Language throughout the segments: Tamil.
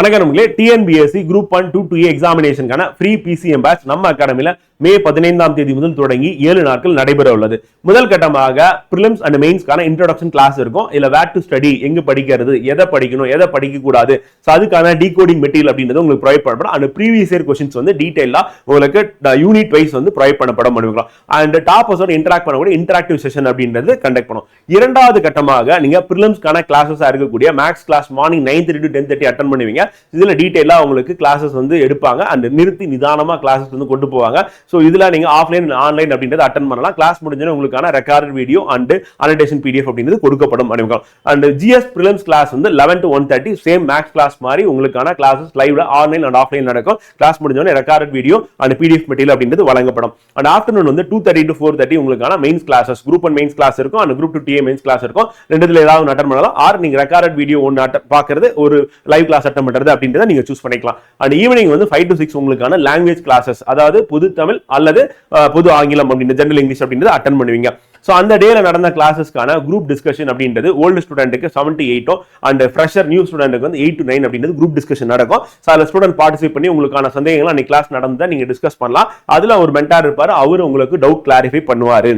வணக்கம் டிஎன்பிஎஸ்சி குரூப் 1 2 2A எக்ஸாமினேஷனுக்கான ஃப்ரீ பிசிஎம் பேட்ச் நம்ம அகாடமில மே 15ஆம் தேதி முதல் தொடங்கி 7 நாட்கள் நடைபெற உள்ளது. முதல் கட்டமாக பிரிலிம்ஸ் அண்ட் மெயின்ஸ்க்கான இன்ட்ரோடக்ஷன் கிளாஸ் இருக்கும். இல்ல வேர் டு ஸ்டடி, எங்க படிக்கிறது, எதை படிக்கணும், எதை படிக்க கூடாது, சோ அதுக்கான டீகோடிங் மெட்டீரியல் அப்படின்றது உங்களுக்கு ப்ரொவைட் பண்ணப்படும். அந்த ப்ரீவியஸ் இயர் क्वेश्चंस வந்து டீடைலா உங்களுக்கு யூனிட் வைஸ் வந்து ப்ரொவைட் பண்ணப்படும் அப்படிங்களா. அண்ட் டாப்பர்ஸோட இன்டராக்ட் பண்ணக்கூடிய இன்டராக்டிவ் செஷன் அப்படின்றது கண்டக்ட் பண்ணும். இரண்டாவது கட்டமாக நீங்க பிரிலிம்ஸ்க்கான கிளாஸஸா இருக்கக்கூடிய max class morning 9:30 to 10:30 attend பண்ணுவீங்க. இதுல டீடைலா உங்களுக்கு கிளாसेस வந்து எடுப்பாங்க. அந்த நிறுத்தி நிதானமா கிளாसेस வந்து கொண்டு போவாங்க. சோ இதுல நீங்க ஆஃப்லைன் ஆன்லைன் அப்படிங்கறது அட்டெண்ட் பண்ணலாம். கிளாஸ் முடிஞ்சனே உங்களுக்கான recorded video and annotation PDF அப்படிங்கிறது கொடுக்கப்படும். அண்ட் GS பிரிலிம்ஸ் கிளாஸ் வந்து 11 to 1:30 சேம் மேக்ஸ் கிளாஸ் மாதிரி உங்களுக்கான கிளாसेस லைவ்ல ஆன்லைன் அண்ட் ஆஃப்லைன் நடக்கும். கிளாஸ் முடிஞ்சனே recorded video and PDF material அப்படிங்கிறது வழங்கப்படும். அண்ட் ஆஃப்டர்நூன் வந்து 2:30 to 4:30 உங்களுக்கான mains classes group 1 mains class இருக்கும். And group 2 TA mains class இருக்கும். ரெண்டுல ஏதாவது அட்டெண்ட் பண்ணலாம். ஆர் நீங்க ரெக்கார்டட் வீடியோ ஒன்னு பார்க்கிறது, ஒரு லைவ் கிளாஸ் அட்டெண்ட் பண்றது அப்படின்றத நீங்க சூஸ் பண்ணிக்கலாம். அண்ட் ஈவினிங் வந்து 5 to 6 உங்களுக்கான லாங்குவேஜ் கிளாसेस, அதாவது பொது தமிழ் அல்லது பொது ஆங்கிலம் அப்படின்ற ஜெனரல் இங்கிலீஷ் அப்படின்றத அட்டெண்ட் பண்ணுவீங்க. சோ அந்த டேல நடந்த கிளாसेसக்கான குரூப் டிஸ்கஷன் அப்படின்றது ஓல்டு ஸ்டூடெண்ட்க்கு 7 to 8 அண்ட் ஃப்ரெஷர் நியூ ஸ்டூடெண்ட்க்கு வந்து 8 to 9 அப்படின்றது குரூப் டிஸ்கஷன் நடக்கும். சோ அதுல ஸ்டூடெண்ட் பார்ட்டிசிபேட் பண்ணி உங்களுக்கான சந்தேகங்களை அன்னைக்கு கிளாஸ் நடந்ததை நீங்க டிஸ்கஸ் பண்ணலாம். அதுல ஒரு மென்டார் இருப்பாரு, அவர் உங்களுக்கு டவுட் கிளாரிஃபை பண்ணுவாரு.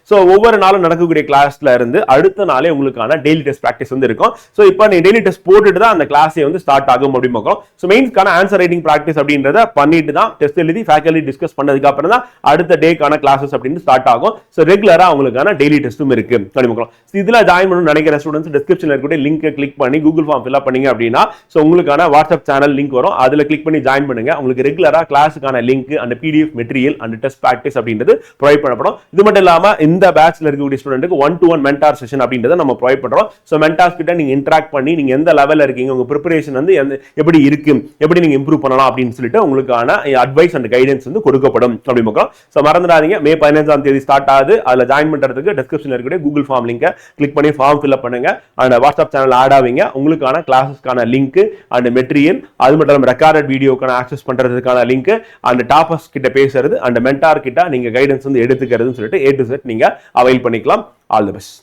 சோ ஒவ்வொரு நாளும் நடக்கக்கூடிய கிளாஸ்ல இருந்து அடுத்த நாளே உங்களுக்கான டெய்லி டெஸ்ட் பிராக்டிஸ் வந்து இருக்கும். சோ இப்போ நீ டெய்லி டெஸ்ட் போட்டுட்டு தான் அந்த கிளாஸே வந்து ஸ்டார்ட் ஆகும் அப்படின்னு பார்க்கிறோம். சோ மெயின்ஸ்க்கான ஆன்சர் ரைட்டிங் பிராக்டிஸ் அப்படின்றத பண்ணிட்டு தான் டெஸ்ட் எழுதி ஃபேக்கல்டி டிஸ்கஸ் பண்ணதுக்கு அப்புறம் தான் அடுத்த டேக்கான கிளாसेस அப்படின்னு ஸ்டார்ட் ஆகும். சோ ரெகுலரா உங்களுக்கான டெய்லி டெஸ்டும் இருக்கு. இதுல ஜாயின் பண்ணனும் நினைக்கிற ஸ்டூடண்ட்ஸ் டிஸ்கிரிப்ஷன்ல இருக்கக்கூடிய லிங்கை கிளிக் பண்ணி கூகுள் ஃபார்ம் ஃபில் அப் பண்ணீங்க அப்படின்னா சோ உங்களுக்கான வாட்ஸ்அப் சேனல் லிங்க் வரும். அதுல கிளிக் பண்ணி ஜாயின் பண்ணுங்க. உங்களுக்கு ரெகுலரா கிளாஸுக்கான link and PDF material and test practice அப்படின்றது ப்ரொவைட் பண்ணப்படும். இது மட்டும் இல்லாம இந்த பேட்ச்ல இருக்கக்கூடிய ஸ்டூடெண்ட்க்கு 1-to-1 மென்டார் செஷன் அப்படின்றத நம்ம ப்ரொவைட் பண்றோம். சோ மென்டார்ஸ் கிட்ட நீங்க இன்டராக்ட் பண்ணி நீங்க எந்த லெவல்ல இருக்கீங்க, உங்க ப்ரிப்பரேஷன் வந்து எப்படி இருக்கு, எப்படி நீங்க இம்ப்ரூவ் பண்ணலாம் அப்படின்னு சொல்லிட்டு உங்களுக்கான அட்வைஸ் அண்ட் கைடன்ஸ் வந்து கொடுக்கப்படும் அப்படி பார்க்கிறோம். சோ மறந்துடாதீங்க, மே 15ஆம் தேதி ஸ்டார்ட் ஆகுது. அதுல ஜாயின் பண்றதுக்கு டிஸ்கிரிப்ஷன்ல இருக்கக்கூடிய கூகுள் ஃபார்ம் லிங்கை கிளிக் பண்ணி ஃபார்ம் ஃபில் அப் பண்ணுங்க. அண்ட் வாட்ஸ்அப் சேனல் ஆட் ஆவீங்க. உங்களுக்கான கிளாसेसக்கான லிங்க் அண்ட் மெட்டீரியல், அது மட்டும் இல்லாம ரெக்கார்டட் வீடியோக்கான ஆக்சஸ் பண்றதுக்கான லிங்க் அண்ட் டாப்பர்ஸ் கிட்ட பேசுறது அண்ட் மென்டார் கிட்ட நீங்க கைடன்ஸ் வந்து எடுத்துக்கிறதுன்னு சொல்லிட்டு A to Z நீங்க அவைல் பண்ணிக்கலாம். All the best.